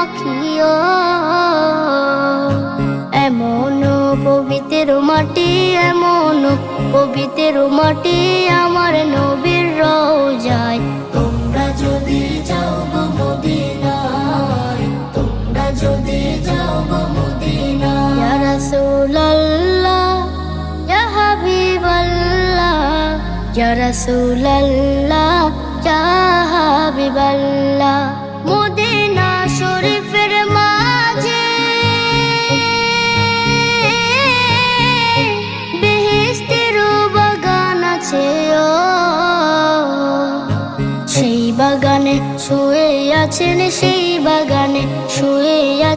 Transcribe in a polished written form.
মাখিও। এমন পবিত্র মাটি, এমন পবিত্র মাটি আমার নবীর রওজায়। তোমরা যদি যাও গো মদিনায়, তোমরা যদি যাও গো মদিনায়। ইয়া রাসূলুল্লাহ ইয়া হাবিবাল্লাহ, ইয়া রাসূলুল্লাহ ইয়া হাবিবাল্লাহ। মদিনা শরীফের মাঝে বেহেশতের বাগান আছে, সেই বাগানে শুয়ে আছেন, সেই বাগানে শুয়ে